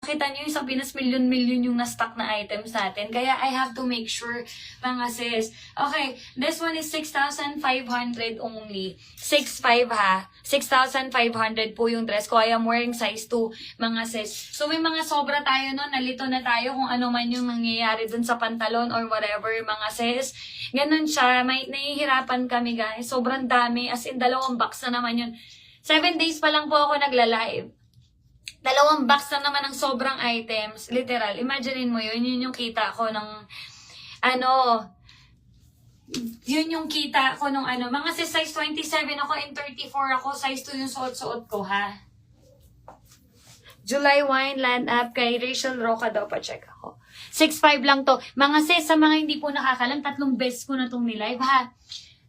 Kita nyo yung sa Pinas, milyon-milyon yung na-stock na items natin. Kaya I have to make sure, mga sis. Okay, this one is 6,500 only. 6,500 ha. 6,500 po yung dress ko. I am wearing size 2, mga sis. So may mga sobra tayo no, nalito na tayo kung ano man yung nangyayari dun sa pantalon or whatever, mga sis. Ganun siya, may nahihirapan kami guys. Sobrang dami, as in 2 box na naman yun. 7 days pa lang po ako nagla-live. 2 box na naman ng sobrang items. Literal, imaginein mo yun. Yun yung kita ko ng, yun yung kita ko nung mga sis, size 27 ako and 34 ako. Size 2 yung suot-suot ko, ha? July Wine, Land Up, kay Rachel Roca daw, pa-check ako. 6'5 lang to. Mga sis, sa mga hindi po nakakalam, 3 beses ko na tong nilive, ha?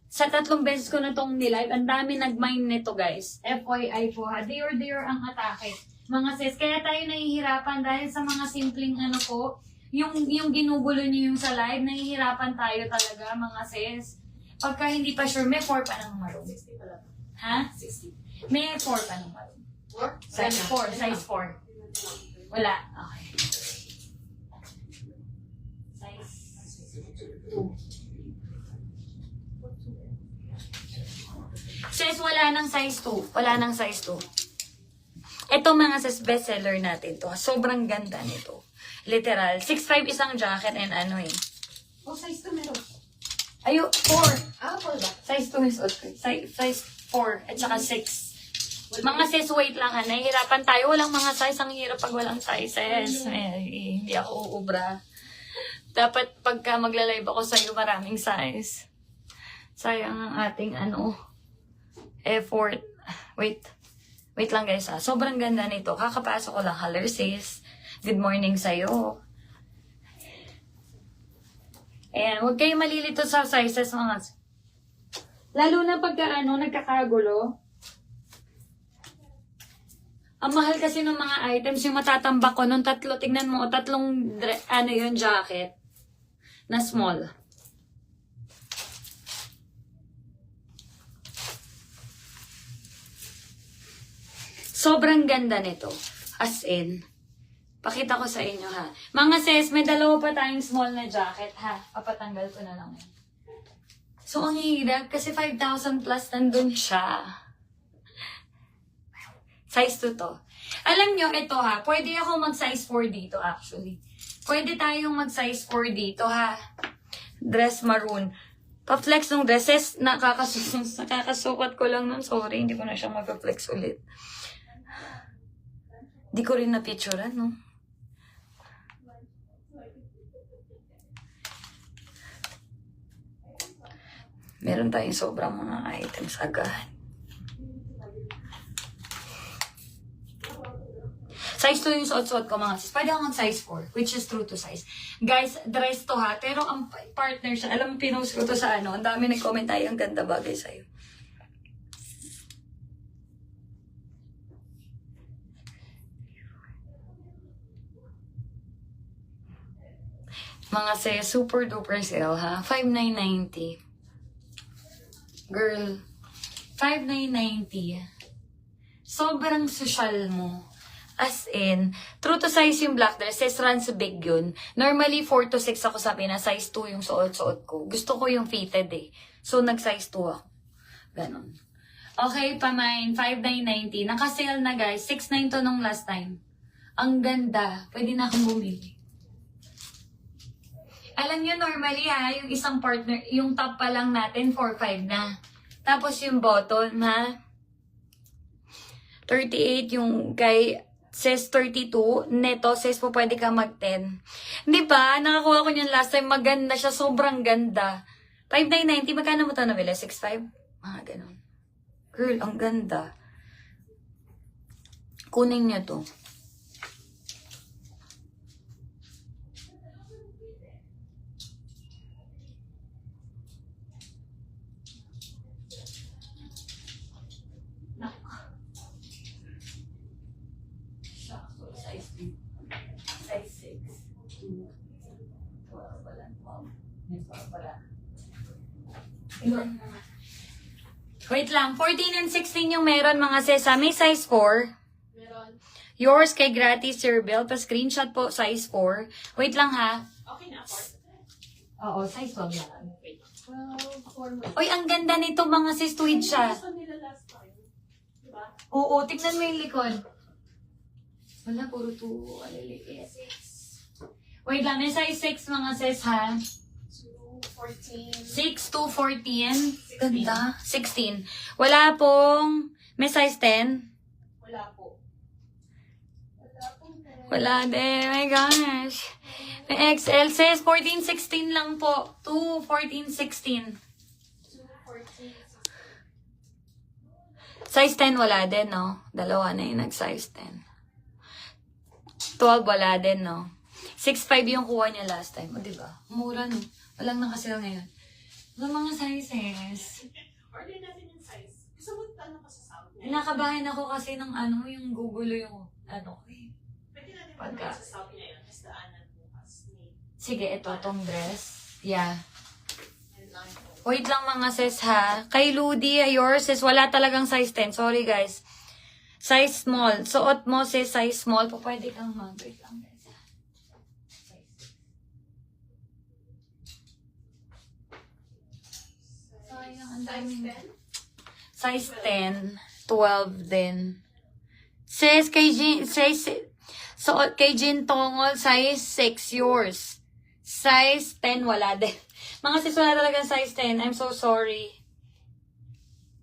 Sa 3 beses ko na tong nilive, ang dami nag-mine nito, guys. FYI po, ha? Day or ang atake. Mga sis, kaya tayo nahihirapan dahil sa mga simpleng po, yung ginugulo niyo yung sa live, nahihirapan tayo talaga, mga sis. Pagka hindi pa sure, may 4 pa ng marong. 60 pala. Ha? 60. May 4 pa ng marong. 4? Size 4, size 4. Wala. Okay. Size 2. Sis, wala nang size 2. Wala nang size 2. Ito mga sis, bestseller natin to. Sobrang ganda nito. Literal. 6'5 isang jacket and Oh, size 2 meron. Ayo, 4. Ah, 4 ba? Size 2 is okay. Size 4 at saka 6. Mga sis, wait lang ha. Nahihirapan tayo. Walang mga size. Ang hirap pag walang sizes. Hindi ako uubra. Dapat pagka magla-live ako sa'yo, maraming size. Sayang ang ating effort. Wait lang guys ha. Sobrang ganda nito. Kakapasok ko lang. Hello sis. Good morning sa'yo. Ayan. Huwag kayo malilito sa sizes mga. Lalo na pagka nagkakagulo. Ang mahal kasi ng mga items. Yung matatambak ko nung 3. Tingnan mo. 3 yun jacket. Na small. Sobrang ganda nito. As in, pakita ko sa inyo ha. Mga sis, may 2 pa tayong small na jacket ha. Papatanggal ko na lang yan. So, ang hirap kasi 5,000 plus nandun siya. Size 2 to. Alam nyo, ito ha. Pwede ako mag-size 4 dito actually. Pwede tayong mag-size 4 dito ha. Dress maroon. Pa-flex ng dresses, nakakasukat ko lang nun. Sorry, hindi ko na siya mag-flex ulit. Di ko rin na-picturean, no? Meron tayong sobrang mga items agad. Size 2 yung suot-suot ko, mga sis. Pwede ako mag-size 4, which is true to size. Guys, dress to ha. Pero ang partner siya, alam mo, pinost ko to sa ang dami nag-comment tayo, ang ganda bagay sa'yo. Mga say, super duper sale ha. 5,990. Girl, 5,990. Sobrang social mo. As in, true to size yung black dress. Says runs big yun. Normally, 4 to 6 ako sabi na size 2 yung suot-suot ko. Gusto ko yung fitted eh. So, nag-size 2 ako. Ganon. Okay, pamain. 5,990. Naka-sale na guys. 6,900 to nung last time. Ang ganda. Pwede na akong bumili. Alam nyo, normally ha, yung isang partner, yung top pa lang natin, 4,500 na. Tapos yung bottom ha, 38 yung kay, says 32, neto, says po pwede ka mag-10. Di ba? Nakakuha ko yun last time, maganda siya, sobrang ganda. 5,990, magkano mo ito nabili? 6,500? Mga ganun. Girl, ang ganda. Kunin nyo to. Wait lang, 14 and 16 yung meron mga sis. May size 4. Meron. Yours kay Gratis Cerbel. Pa-screenshot po, size 4. Wait lang ha. Okay na, 4. Oo, size 12 lang. 12, 4. Uy, ang ganda nito mga sis, tweed siya. nila last time. Diba? Oo, tignan mo yung likod. Wala, puro 2. Aliliit. 6, Wait lang, may size 6 mga sis ha. 2, 14. 6 to 14. Ganda. 16. Wala pong, may size 10. Wala po. Wala po. Wala din. My gosh. May XL says 14, 16 lang po. 2, 14, 16. 2, 14, 16. Size 10 wala din, no? Dalawa na yung nag-size 10. 12 wala din, no? 6'5 yung kuha niya last time. O, diba? Mura, no? Walang nakasale ngayon. Yung mga sizes. Order natin yung size. Gusto mo tanong ka sa South? Nakabahan ako kasi ng ano, yung gugulo yung ano ko eh. Pwede natin Pagka- tanong sa South ngayon. Tapos daanan bukas. Sige, ito, tong dress. Yeah. And lang po. Wait lang mga sis ha. Kay Ludi, yours sis, wala talagang size 10. Sorry guys. Size small. Suot mo sis, size small. Pwede kang mag-wait lang guys. Sayang, ang dami. Size 10? Size 10. 12 din. Sis, kay Jin Tongol, size 6 yours. Size 10, wala din. Mga sis, wala talagang size 10. I'm so sorry.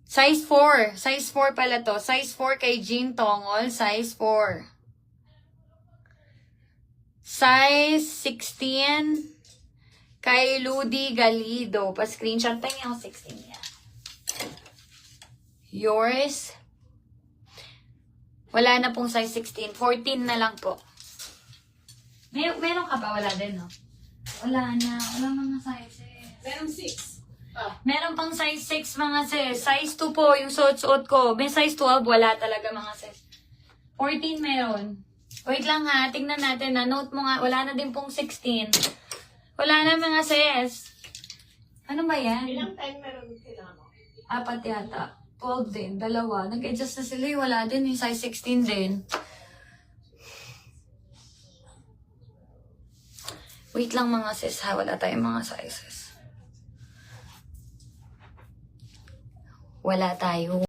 Size 4. Size 4 pala to. Size 4 kay Jean Tongol. Size 4. Size 16 kay Ludi Galido. Pa-screenshot. Tingnan ako 16 niya. Yours. Wala na pong size 16. 14 na lang po. Meron ka ba? Wala din, no? Wala na. Wala mga sizes. Meron 6. Meron pang size 6 mga sis. Size 2 po yung suot-suot ko. May size 12, wala talaga mga sis. 14 meron. Wait lang ha, tingnan natin na. Note mo nga, wala na din pong 16. Wala na mga sis. Ano ba yan? Ilang time meron kailangan mo? 4 yata. 12 din, dalawa. Nag-adjust na sila, wala din. Yung size 16 din. Wait lang mga sis ha, wala tayong mga sizes. Wala tayo.